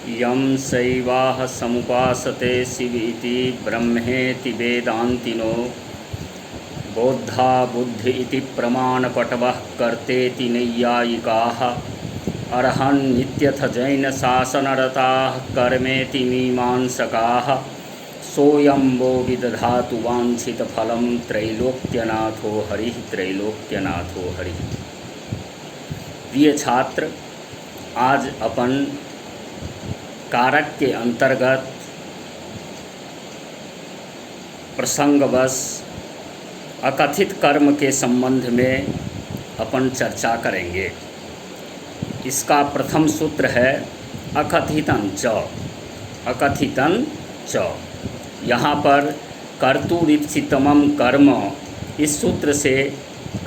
यं शैवाः समुपासते शिवीति ब्रह्मेति वेदान्तिनो बौद्धा बुद्धि इति प्रमाणपटवः कर्तेति नैयायिकाः अर्हन्नित्यथ जैनशासनरताः कर्मेति मीमांसकाः सोऽयं वो विदधातु वाञ्छितफलं त्रैलोक्यनाथो हरिः त्रैलोक्यनाथो हरिः। प्रिय छात्र, आज अपन कारक के अंतर्गत प्रसंगवश अकथित कर्म के संबंध में अपन चर्चा करेंगे। इसका प्रथम सूत्र है अकथितं च। अकथितं च, यहाँ पर कर्तुरीप्सितमं कर्म, इस सूत्र से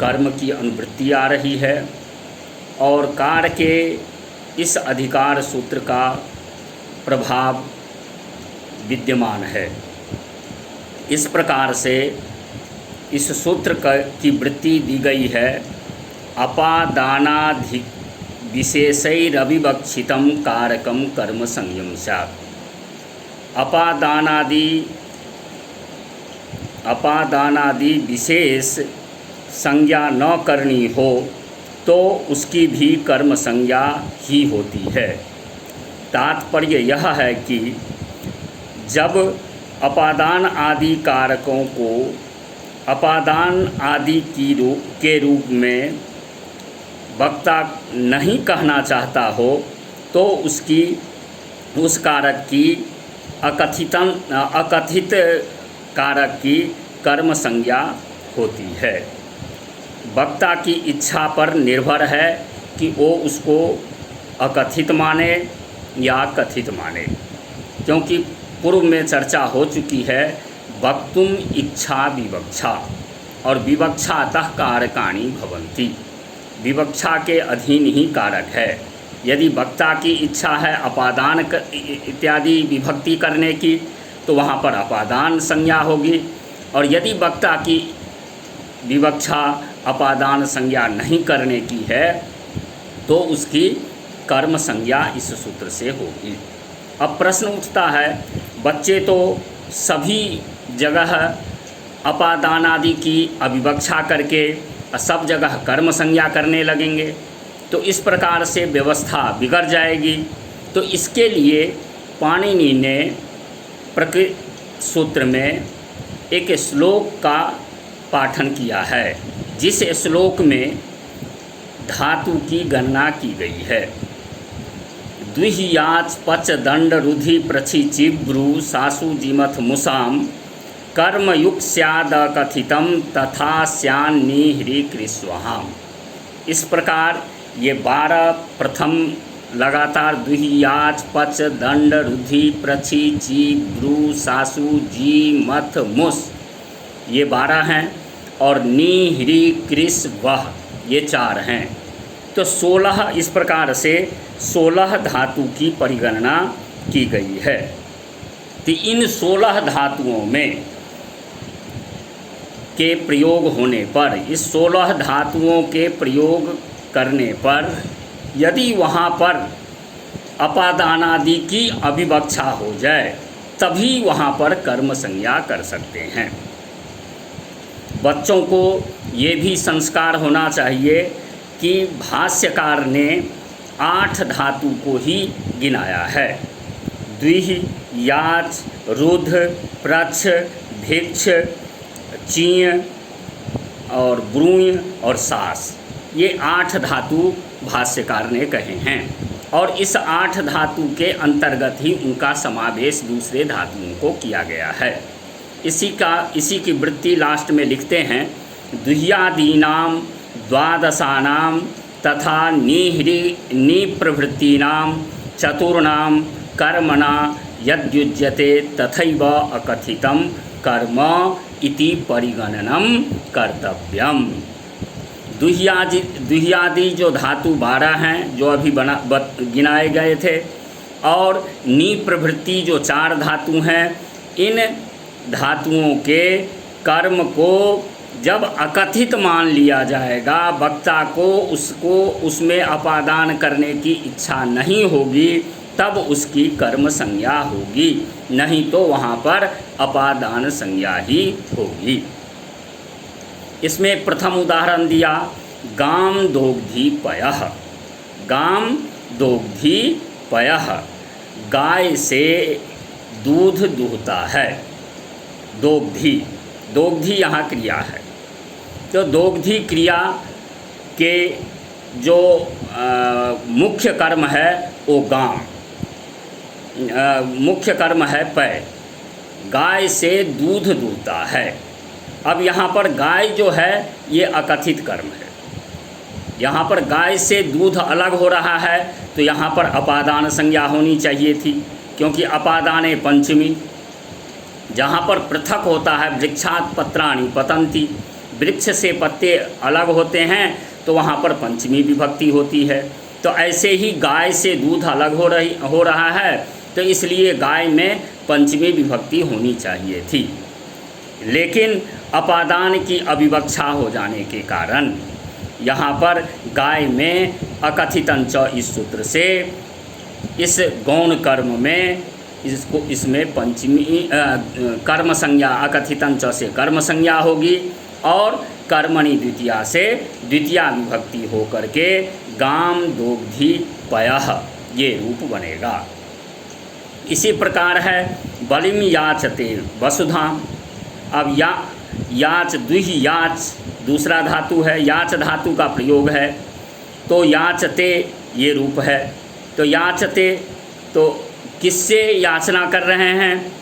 कर्म की अनुवृत्ति आ रही है और कार के इस अधिकार सूत्र का प्रभाव विद्यमान है। इस प्रकार से इस सूत्र की वृत्ति दी गई है अपादानाधि विशेषैरविवक्षितं कारकं कर्म संयम स्यात्। अपादानादि विशेष संज्ञा न करनी हो तो उसकी भी कर्म संज्ञा ही होती है। तात्पर्य यह है कि जब अपादान आदि कारकों को अपादान आदि के रूप में वक्ता नहीं कहना चाहता हो तो उस कारक की अकथित कारक की कर्म संज्ञा होती है। वक्ता की इच्छा पर निर्भर है कि वो उसको अकथित माने या कथित माने, क्योंकि पूर्व में चर्चा हो चुकी है वक्तुम इच्छा विवक्षा और विवक्षातः कारकाणि भवन्ति। विवक्षा के अधीन ही कारक है। यदि वक्ता की इच्छा है अपादान इत्यादि विभक्ति करने की तो वहाँ पर अपादान संज्ञा होगी, और यदि वक्ता की विवक्षा अपादान संज्ञा नहीं करने की है तो उसकी कर्म संज्ञा इस सूत्र से होगी। अब प्रश्न उठता है, बच्चे तो सभी जगह अपादानादि की अविवक्षा करके सब जगह कर्म संज्ञा करने लगेंगे तो इस प्रकार से व्यवस्था बिगड़ जाएगी। तो इसके लिए पाणिनि ने प्रकृत सूत्र में एक श्लोक का पाठन किया है, जिस श्लोक में धातु की गणना की गई है। द्विह्याच पच दंड रुधि प्रछि चिब्रू सासु जिमथ मुसाम कर्मयुक्त स्यादकथितम तथा स्यान्निह्री कृस्वहाम। इस प्रकार ये 12 प्रथम लगातार द्विह्याच पच दंड रुधि प्रछि चिब्रू सासु जी मथ मुस ये 12 हैं और निह्री कृस वह ये 4 हैं। तो 16 इस प्रकार से 16 धातु की परिगणना की गई है। तो इन 16 धातुओं में के प्रयोग होने पर, इस 16 धातुओं के प्रयोग करने पर यदि वहाँ पर अपादानादि की अविवक्षा हो जाए तभी वहाँ पर कर्म संज्ञा कर सकते हैं। बच्चों को ये भी संस्कार होना चाहिए कि भाष्यकार ने 8 धातु को ही गिनाया है। द्विह, याच, रुध, प्रच्छ, भिक्ष, चीय और ब्रूय और सास, ये 8 धातु भाष्यकार ने कहे हैं और इस 8 धातु के अंतर्गत ही उनका समावेश दूसरे धातुओं को किया गया है। इसी की वृत्ति लास्ट में लिखते हैं, द्विह्यादीनां द्वादशानां तथा निप्रवृत्तीनां चतुर्णां कर्मणा यद्युज्यते तथैव अकथितं कर्म इति परिगणनं कर्तव्यम। द्विह्यादि जो धातु 12 हैं जो अभी गिनाए गए थे, और निप्रवृत्ति जो 4 धातु हैं, इन धातुओं के कर्म को जब अकथित मान लिया जाएगा, वक्ता को उसमें अपादान करने की इच्छा नहीं होगी, तब उसकी कर्म संज्ञा होगी, नहीं तो वहाँ पर अपादान संज्ञा ही होगी। इसमें प्रथम उदाहरण दिया गाम दोग्धी पयः। गाम दोग्धी पयः, गाय से दूध दुहता है। दोग्धी, दोग्धी यहाँ क्रिया है। तो दोग्धी क्रिया के जो मुख्य कर्म है वो गाम, मुख्य कर्म है पय, गाय से दूध दूहता है। अब यहाँ पर गाय जो है ये अकथित कर्म है। यहाँ पर गाय से दूध अलग हो रहा है तो यहाँ पर अपादान संज्ञा होनी चाहिए थी, क्योंकि अपादाने पंचमी। जहाँ पर पृथक होता है, वृक्षात् पत्राणि पतन्ति, वृक्ष से पत्ते अलग होते हैं तो वहाँ पर पंचमी विभक्ति होती है। तो ऐसे ही गाय से दूध अलग हो रहा है तो इसलिए गाय में पंचमी विभक्ति होनी चाहिए थी, लेकिन अपादान की अविवक्षा हो जाने के कारण यहाँ पर गाय में अकथितंच इस सूत्र से इस गौण कर्म में इसमें पंचमी कर्म संज्ञा, अकथितंच से कर्म संज्ञा होगी और कर्मणि द्वितीया से द्वितीया विभक्ति हो करके गाम दोग्धी पयः ये रूप बनेगा। इसी प्रकार है बलिम याचते वसुधाम। अब याच द्विहि याच दूसरा धातु है, याच धातु का प्रयोग है, तो याचते ये रूप है। तो याचते तो किससे याचना कर रहे हैं?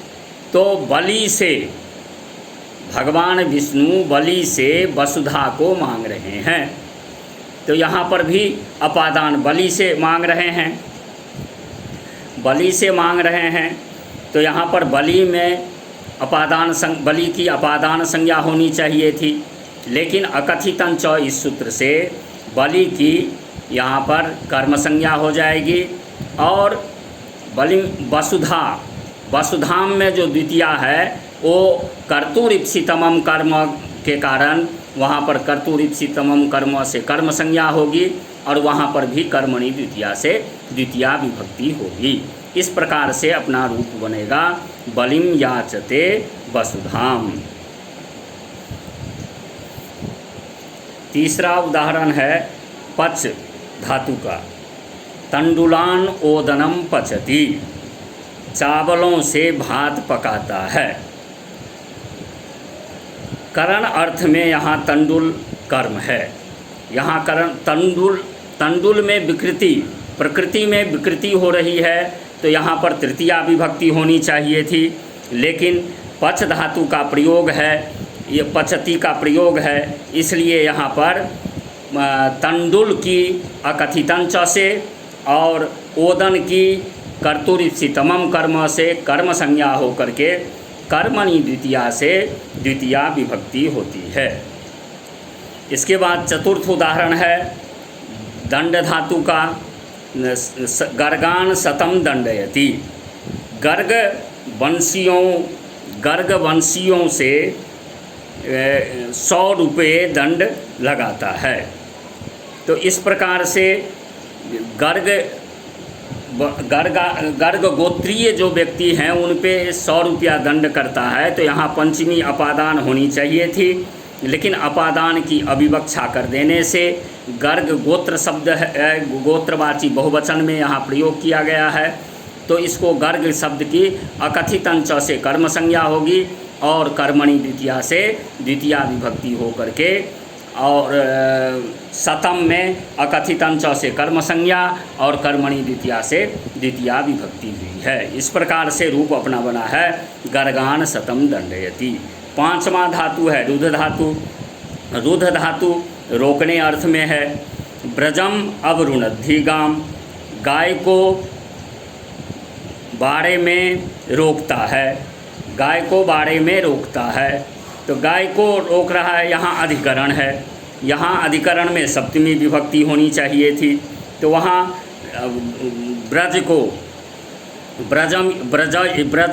तो बलि से, भगवान विष्णु बलि से वसुधा को मांग रहे हैं। तो यहाँ पर भी अपादान बलि से मांग रहे हैं, बलि से मांग रहे हैं। तो यहाँ पर बलि में बलि की अपादान संज्ञा होनी चाहिए थी, लेकिन अकथितंच इस सूत्र से बलि की यहाँ पर कर्म संज्ञा हो जाएगी। और बलि वसुधाम में जो द्वितीया है वो कर्तुरीप्सितमम कर्म के कारण वहाँ पर कर्तुरीप्सितमम कर्म से कर्म संज्ञा होगी और वहाँ पर भी कर्मणि द्वितीया से द्वितीया विभक्ति होगी। इस प्रकार से अपना रूप बनेगा बलिम याचते वसुधाम। तीसरा उदाहरण है पच धातु का। तंडुलान ओदनम पचती, चावलों से भात पकाता है। करण अर्थ में यहाँ तंडुल कर्म है। यहाँ करण तंडुल में विकृति, प्रकृति में विकृति हो रही है तो यहाँ पर तृतीया विभक्ति होनी चाहिए थी, लेकिन पच धातु का प्रयोग है, ये पचती का प्रयोग है, इसलिए यहाँ पर तंडुल की अकथितंच से और ओदन की कर्तुरीप्सितमम कर्म से कर्म संज्ञा हो करके कर्मणि द्वितीया से द्वितीया विभक्ति होती है। इसके बाद चतुर्थ उदाहरण है दंड धातु का। गर्गान शतम दंडयति, गर्ग वंशियों से 100 रुपये दंड लगाता है। तो इस प्रकार से गर्ग गोत्रीय जो व्यक्ति हैं उन पे 100 रुपया दंड करता है। तो यहाँ पंचमी अपादान होनी चाहिए थी, लेकिन अपादान की अविवक्षा कर देने से गर्ग गोत्र शब्द है, गोत्रवाची बहुवचन में यहाँ प्रयोग किया गया है। तो इसको गर्ग शब्द की अकथितंच से कर्म संज्ञा होगी और कर्मणि द्वितीया से द्वितीया विभक्ति हो करके और शतम में अकथितंच से कर्म संज्ञा और कर्मणि द्वितीया से द्वितीया विभक्ति हुई है। इस प्रकार से रूप अपना बना है गर्गान शतम दंडयति। पांचवा धातु है रुध धातु। रुध धातु रोकने अर्थ में है। ब्रजम अवरुणद्धि गाम, गाय को बाड़े में रोकता है, गाय को बाड़े में रोकता है। तो गाय को रोक रहा है, यहाँ अधिकरण है, यहाँ अधिकरण में सप्तमी विभक्ति होनी चाहिए थी। तो वहाँ ब्रज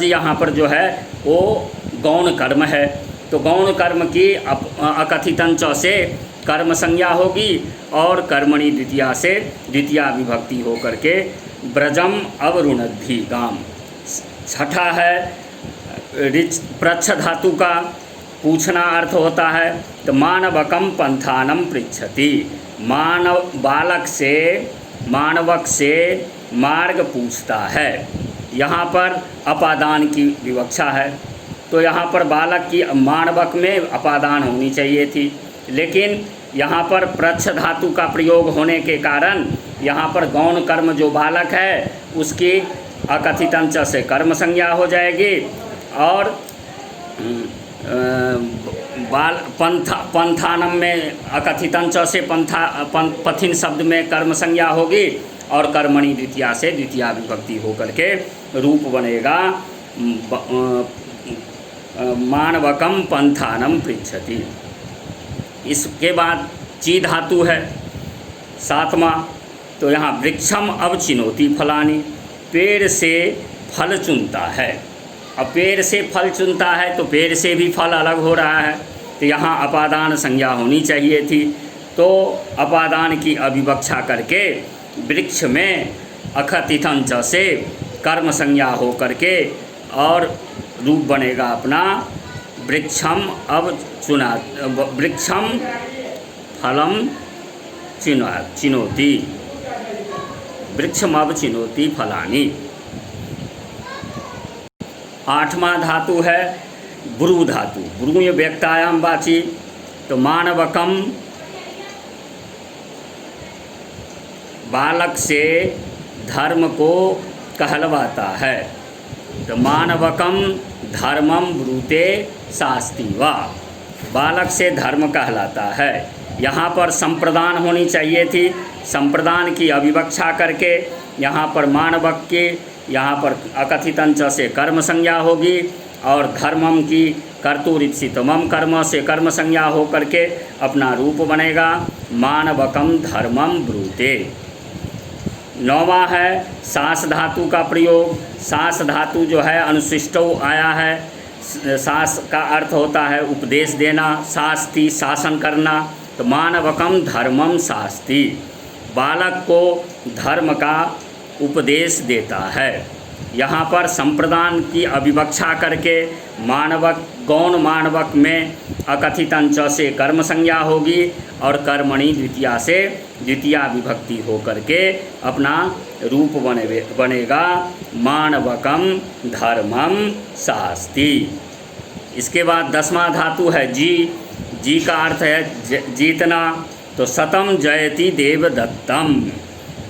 यहाँ पर जो है वो गौण कर्म है। तो गौण कर्म की अकथितंच से कर्म संज्ञा होगी और कर्मणि द्वितीया से द्वितीया विभक्ति हो करके ब्रजम अवरुणद्धि गाम। छठा है प्रच्छ धातु का पूछना अर्थ होता है, तो मानवकम पंथानम पृच्छति, मानवक से मार्ग पूछता है। यहाँ पर अपादान की विवक्षा है, तो यहाँ पर बालक की मानवक में अपादान होनी चाहिए थी, लेकिन यहाँ पर प्रच्छ धातु का प्रयोग होने के कारण यहाँ पर गौण कर्म जो बालक है उसकी अकथितंच से कर्म संज्ञा हो जाएगी, और पंथानम में अकथितंच से पथिन शब्द में कर्म संज्ञा होगी, और कर्मणि द्वितीया से द्वितीया विभक्ति होकर के रूप बनेगा मानवकम पंथानम पृच्छति। इसके बाद ची धातु है सातवां, तो यहाँ वृक्षम अवचिनोति फलानि, पेड़ से फल चुनता है। अब पेड़ से फल चुनता है तो पेड़ से भी फल अलग हो रहा है, तो यहाँ अपादान संज्ञा होनी चाहिए थी, तो अपादान की अविवक्षा करके वृक्ष में अकथितंच से कर्म संज्ञा हो करके और रूप बनेगा अपना वृक्षम फलम चिनोति, वृक्षम चिनोति फलानि। आठवां धातु है ब्रू धातु, ब्रूय व्यक्तायाम वाची, तो मानवकम बालक से धर्म को कहलवाता है, तो मानवकम धर्मम ब्रूते शास्ति वा, बालक से धर्म कहलाता है। यहाँ पर संप्रदान होनी चाहिए थी, संप्रदान की अविवक्षा करके यहाँ पर मानवक के यहाँ पर अकथितंच से कर्म संज्ञा होगी, और धर्मम की कर्तुरिप्सितमम कर्म से कर्म संज्ञा हो करके अपना रूप बनेगा मानवकम धर्मम ब्रूते। नौवां है सास धातु का प्रयोग। सास धातु जो है अनुशिष्टो आया है, सास का अर्थ होता है उपदेश देना, शास्ति शासन करना, तो मानवकम धर्मम शास्ति, बालक को धर्म का उपदेश देता है। यहाँ पर संप्रदान की अविवक्षा करके मानवक गौण मानवक में अकथितंच से कर्म संज्ञा होगी, और कर्मणि द्वितीया से द्वितीया विभक्ति हो करके अपना रूप बनेगा मानवकम धर्मम शास्ति। इसके बाद 10वां धातु है जी। जी का अर्थ है जीतना, तो शतम जयति देवदत्तम,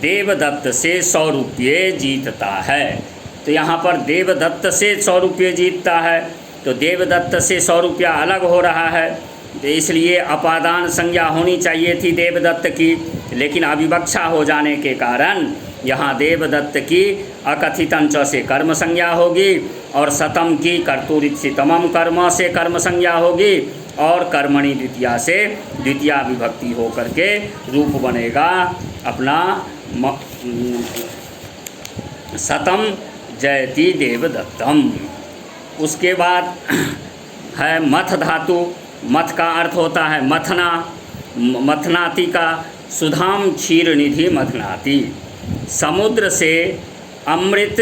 देवदत्त से 100 रुपये जीतता है। तो यहाँ पर देवदत्त से 100 रुपये जीतता है, तो देवदत्त से 100 रुपया अलग हो रहा है, तो इसलिए अपादान संज्ञा होनी चाहिए थी देवदत्त की, लेकिन अविवक्षा हो जाने के कारण यहाँ देवदत्त की अकथितंच से कर्म संज्ञा होगी, और शतम की कर्तुरिप्सितमम कर्म से कर्म संज्ञा होगी, और कर्मणि द्वितीया से द्वितीया विभक्ति हो करके रूप बनेगा अपना शतम जयति देवदत्तम। उसके बाद है मथ धातु। मथ का अर्थ होता है मथना, मथनाति का सुधाम क्षीर निधि मथनाति, समुद्र से अमृत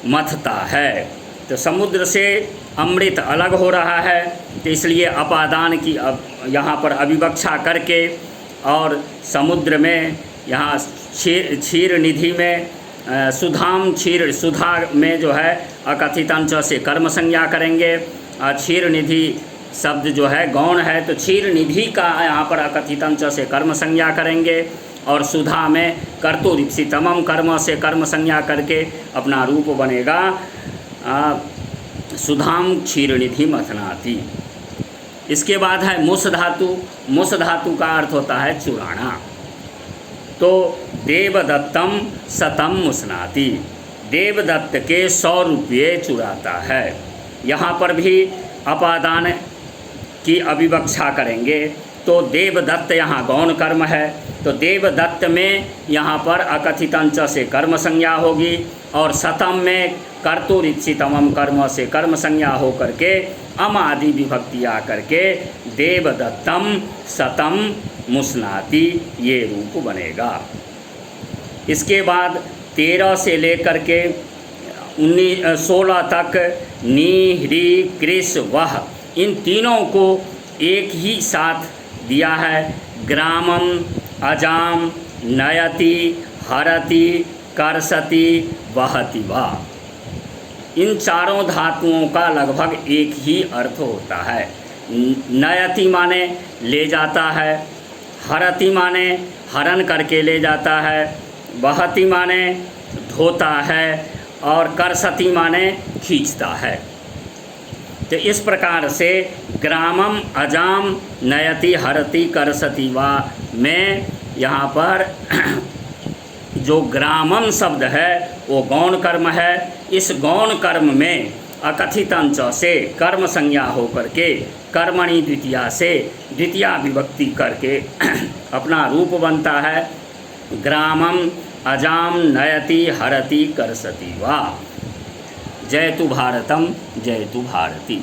मथता है, तो समुद्र से अमृत अलग हो रहा है, तो इसलिए अपादान की यहाँ पर अविवक्षा करके और समुद्र में यहाँ क्षीर निधि में सुधाम क्षीर सुधा में जो है अकथितंच से कर्म संज्ञा करेंगे। क्षीर निधि शब्द जो है गौण है, तो क्षीर निधि का यहाँ पर अकथितंच से कर्म संज्ञा करेंगे, और सुधा में कर्तुरिप्सितमम कर्म से कर्म संज्ञा करके अपना रूप बनेगा सुधाम क्षीरनिधि मथनाति। इसके बाद है मुस धातु। मुस धातु का अर्थ होता है चुराना, तो देवदत्तम शतम मुसनाति, देवदत्त के 100 रुपये चुराता है। यहाँ पर भी अपादान की अविवक्षा करेंगे, तो देवदत्त यहाँ गौण कर्म है, तो देवदत्त में यहाँ पर अकथितंच से कर्म संज्ञा होगी, और शतम में कर्तुरिप्सितमम कर्म से कर्म संज्ञा हो करके अम आदि विभक्ति आकर के देवदत्तम शतम मुसनाति ये रूप बनेगा। इसके बाद 13 से लेकर के 16 तक नी, ह्री, कृष, वह, इन तीनों को एक ही साथ दिया है। ग्रामम, अजाम, नयति, हरति, कर्षति, वहति वा। इन चारों धातुओं का लगभग एक ही अर्थ होता है। नयति माने ले जाता है, हरति माने हरण करके ले जाता है, वहति माने धोता है, और कर्षति माने खींचता है। तो इस प्रकार से ग्रामम, अजाम, नयति, हरति, कर्षति वा में यहाँ पर जो ग्रामम शब्द है वो गौण कर्म है। इस गौण कर्म में अकथितंच से कर्म संज्ञा होकर के कर्मणि द्वितीया से द्वितीया विभक्ति करके अपना रूप बनता है। ग्रामम, अजाम, नयति, हरति, कर्षति वा। जयतु भारतम, जयतु भारती।